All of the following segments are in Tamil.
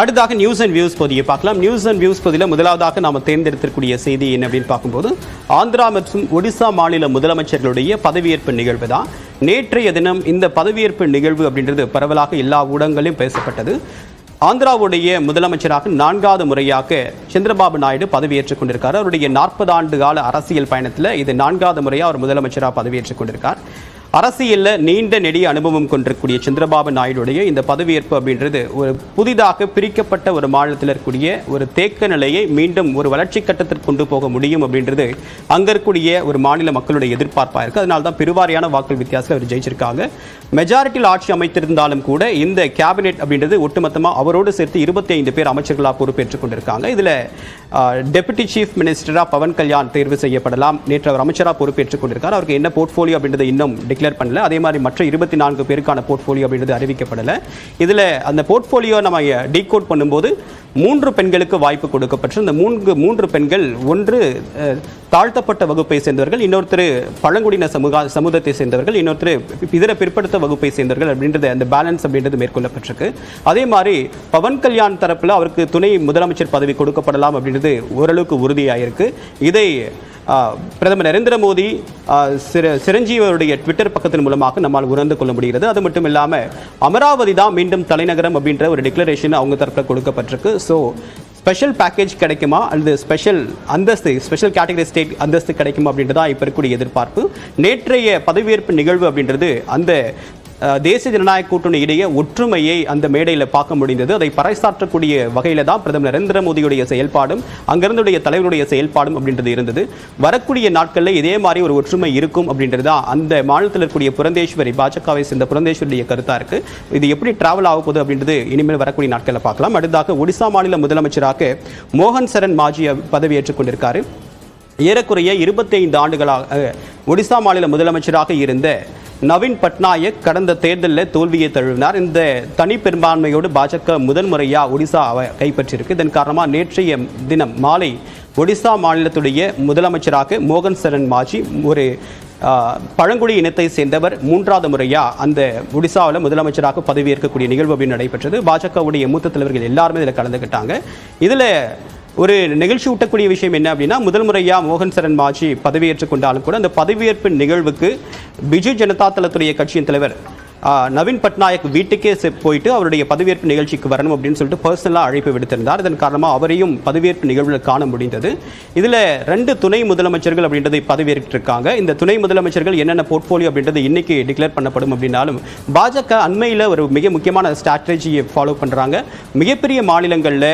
அடுத்ததாக நியூஸ் அண்ட் வியூஸ் பகுதியை பார்க்கலாம். நியூஸ் அண்ட் வியூஸ் பகுதியில் முதலாவதாக நாம் தேர்ந்தெடுத்திருக்கக்கூடிய செய்தி என்ன அப்படின்னு பார்க்கும்போது, ஆந்திரா மற்றும் ஒடிசா மாநில முதலமைச்சர்களுடைய பதவியேற்பு நிகழ்வு தான். நேற்றைய தினம் இந்த பதவியேற்பு நிகழ்வு அப்படின்றது பரவலாக எல்லா ஊடகங்களிலும் பேசப்பட்டது. ஆந்திராவுடைய முதலமைச்சராக 4வது முறையாக சந்திரபாபு நாயுடு பதவியேற்றுக் கொண்டிருக்கார். அவருடைய 40 ஆண்டு கால அரசியல் பயணத்தில் இது 4வது முறையாக அவர் முதலமைச்சராக பதவியேற்றுக் கொண்டிருக்கார். அரசியலில் நீண்ட நெடிய அனுபவம் கொண்டிருக்கக்கூடிய சந்திரபாபு நாயுடைய இந்த பதவியேற்பு அப்படின்றது ஒரு புதிதாக பிரிக்கப்பட்ட ஒரு மாநிலத்தில் இருக்கக்கூடிய ஒரு தேக்க நிலையை மீண்டும் ஒரு வளர்ச்சி கட்டத்திற்கு கொண்டு போக முடியும் அப்படின்றது அங்கே இருக்கக்கூடிய ஒரு மாநில மக்களுடைய எதிர்பார்ப்பாக இருக்குது. அதனால தான் பெருவாரியான வாக்கு வித்தியாசத்தில் அவர் ஜெயிச்சிருக்காங்க. மெஜாரிட்டியில் ஆட்சி அமைத்திருந்தாலும் கூட இந்த கேபினெட் அப்படின்றது ஒட்டுமொத்தமாக அவரோடு சேர்த்து 25 பேர் அமைச்சர்களாக பொறுப்பேற்றுக் கொண்டிருக்காங்க. இதில் டெபுட்டி சீஃப் மினிஸ்டராக பவன் கல்யாண் தேர்வு செய்யப்படலாம். நேற்று அவர் அமைச்சராக பொறுப்பேற்றுக் கொண்டிருக்கார். அவருக்கு என்ன போர்ட்ஃபோலியோ அப்படின்றது இன்னும் டிக்ளேர் பண்ணல. அதே மாதிரி மற்ற 24 பேருக்கான போர்ட்ஃபோலியோ அப்படின்றது அறிவிக்கப்படலை. இதில் அந்த போர்ட்ஃபோலியோ நம்ம டீகோட் பண்ணும்போது 3 பெண்களுக்கு வாய்ப்பு கொடுக்கப்பட்டு இந்த மூன்று பெண்கள், ஒன்று தாழ்த்தப்பட்ட வகுப்பை சேர்ந்தவர்கள், இன்னொருத்தர் பழங்குடியின சமூகத்தை சேர்ந்தவர்கள், இன்னொருத்தர் இதர பிற்படுத்த வகுப்பை சேர்ந்தவர்கள் அப்படின்றது அந்த பேலன்ஸ் அப்படின்றது மேற்கொள்ளப்பட்டிருக்கு. அதே மாதிரி பவன் கல்யாண் தரப்பில் அவருக்கு துணை முதலமைச்சர் பதவி கொடுக்கப்படலாம் அப்படின்றது ஓரளவுக்கு உறுதியாயிருக்கு. இதை பிரதமர் நரேந்திர மோடி சிரஞ்சீவியுடைய ட்விட்டர் பக்கத்தின் மூலமாக நம்மால் உணர்ந்து கொள்ள முடிகிறது. அது மட்டும் இல்லாமல் அமராவதி தான் மீண்டும் தலைநகரம் அப்படின்ற ஒரு டிக்ளரேஷன் அவங்க தரப்பில் கொடுக்கப்பட்டிருக்கு. ஸோ ஸ்பெஷல் பேக்கேஜ் கிடைக்குமா அல்லது ஸ்பெஷல் கேட்டகரி ஸ்டேட் அந்தஸ்து கிடைக்குமா அப்படின்றதா இப்போ இருக்கக்கூடிய எதிர்பார்ப்பு. நேற்றைய பதவியேற்பு நிகழ்வு அப்படின்றது அந்த தேசிய ஜனநாயக கூட்டணி இடையே ஒற்றுமையை அந்த மேடையில் பார்க்க முடிந்தது. அதை பறைசாற்றக்கூடிய வகையில் தான் பிரதமர் நரேந்திர மோடியுடைய செயல்பாடும் அங்கிருந்துடைய தலைவருடைய செயல்பாடும் அப்படின்றது இருந்தது. வரக்கூடிய நாட்களில் இதே மாதிரி ஒரு ஒற்றுமை இருக்கும் அப்படின்றது தான் அந்த மாநிலத்தில் இருக்கக்கூடிய புரந்தேஸ்வரி, பாஜகவை சேர்ந்த புரந்தேஸ்வரியுடைய கருத்தாக இருக்கு. இது எப்படி டிராவல் ஆக போகுது அப்படின்றது இனிமேல் வரக்கூடிய நாட்களில் பார்க்கலாம். அடுத்ததாக ஒடிசா மாநில முதலமைச்சராக மோகன் சரண் மாஜி பதவியேற்றுக் கொண்டிருக்காரு. ஏறக்குறைய 25 ஆண்டுகளாக ஒடிசா மாநில முதலமைச்சராக இருந்த நவீன் பட்நாயக் கடந்த தேர்தலில் தோல்வியை தழுவினார். இந்த தனி பெரும்பான்மையோடு பாஜக முதல் முறையாக ஒடிசா கைப்பற்றியிருக்கு. இதன் காரணமாக நேற்றைய தினம் மாலை ஒடிசா மாநிலத்துடைய முதலமைச்சராக மோகன் சரண் மாஜி, ஒரு பழங்குடி இனத்தை சேர்ந்தவர், 3வது முறையாக அந்த ஒடிசாவில் முதலமைச்சராக பதவியேற்கக்கூடிய நிகழ்வு அப்படின்னு நடைபெற்றது. பாஜகவுடைய மூத்த தலைவர்கள் எல்லாருமே இதில் கலந்துக்கிட்டாங்க. இதில் ஒரு நிகழ்ச்சி ஊட்டக்கூடிய விஷயம் என்ன அப்படின்னா, முதல் முறையாக மோகன் சரண் மாஜி பதவியேற்றுக் கொண்டாலும் கூட அந்த பதவியேற்பு நிகழ்வுக்கு பிஜு ஜனதா தளத்துடைய கட்சியின் தலைவர் நவீன் பட்நாயக் வீட்டுக்கே போயிட்டு அவருடைய பதவியேற்பு நிகழ்ச்சிக்கு வரணும் அப்படின்னு சொல்லிட்டு பர்சனலாக அழைப்பு விடுத்திருந்தார். இதன் காரணமாக அவரையும் பதவியேற்பு நிகழ்வில் காண முடிந்தது. இதில் 2 துணை முதலமைச்சர்கள் அப்படின்றதை பதவியேற்றிருக்காங்க. இந்த துணை முதலமைச்சர்கள் என்னென்ன போர்ட்ஃபோலியோ அப்படின்றது இன்னைக்கு டிக்ளேர் பண்ணப்படும் அப்படின்னாலும், பாஜக அண்மையில் ஒரு மிக முக்கியமான ஸ்ட்ராட்டஜியை ஃபாலோ பண்ணுறாங்க. மிகப்பெரிய மாநிலங்களில்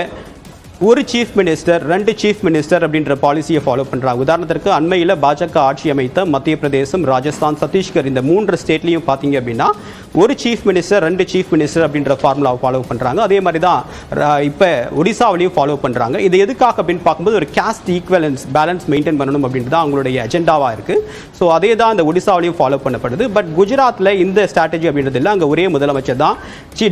ஒரு சீஃப் மினிஸ்டர் 2 சீஃப் மினிஸ்டர் அப்படின்ற பாலிசியை ஃபாலோ பண்ணுறாங்க. உதாரணத்திற்கு அண்மையில் பாஜக ஆட்சி அமைத்த மத்திய பிரதேசம், ராஜஸ்தான், சத்தீஸ்கர் இந்த 3 ஸ்டேட்லையும் பார்த்தீங்க அப்படின்னா ஒரு சீஃப் மினிஸ்டர் 2 சீஃப் மினிஸ்டர் அப்படின்ற ஃபார்முலாவை ஃபாலோ பண்ணுறாங்க. அதே மாதிரி தான் இப்போ ஒடிசாவிலையும் ஃபாலோ பண்ணுறாங்க. இது எதுக்காக அப்படின்னு பார்க்கும்போது ஒரு கேஸ்ட் ஈக்குவலன்ஸ் பேலன்ஸ் மெயின்டைன் பண்ணணும் அப்படின்றது தான் அவங்களுடைய அஜெண்டாவாக இருக்குது. ஸோ அதே தான் அந்த ஒடிசாவிலையும் ஃபாலோ பண்ணப்படுது. பட் குஜராத்தில் இந்த ஸ்ட்ராட்டஜி அப்படின்றது இல்லை. அங்கே ஒரே முதலமைச்சர் தான்,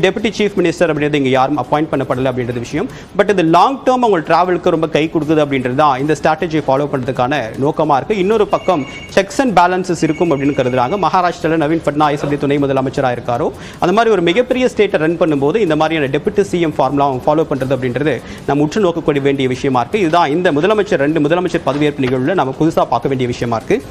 டெபுட்டி சீஃப் மினிஸ்டர் அப்படின்றது இங்கே யாரும் அப்பாயிண்ட் பண்ணப்படலை அப்படின்றது விஷயம். பட் இது லாங் டேர்ம் அவங்க டிராவலுக்கு ரொம்ப கை கொடுக்குது அப்படின்றது தான் இந்த ஸ்ட்ராட்டஜியை ஃபாலோ பண்ணுறதுக்கான நோக்கமாக இருக்குது. இன்னொரு பக்கம் செக்ஸ் அண்ட் பேலன்சஸ் இருக்கும் அப்படின்னு கருதுறாங்க. மகாராஷ்டிராவில் நவீன் பட்நாயக் எப்படி துணை முதலமைச்சராக இருக்காரோ அந்த மாதிரி ஒரு மிகப்பெரிய ஸ்டேட்டை ரன் பண்ணும்போது இந்த மாதிரியான டெபுட்டி சிஎம் ஃபார்முலா ஃபாலோ பண்ணுறது அப்படின்றது நம்ம உற்று நோக்கக்கூடிய வேண்டிய விஷயமா இருக்குது. இதுதான் இந்த 2 முதலமைச்சர் பதவியேற்பு நிகழ்வில் நம்ம புதுசாக பார்க்க வேண்டிய விஷயமா இருக்குது.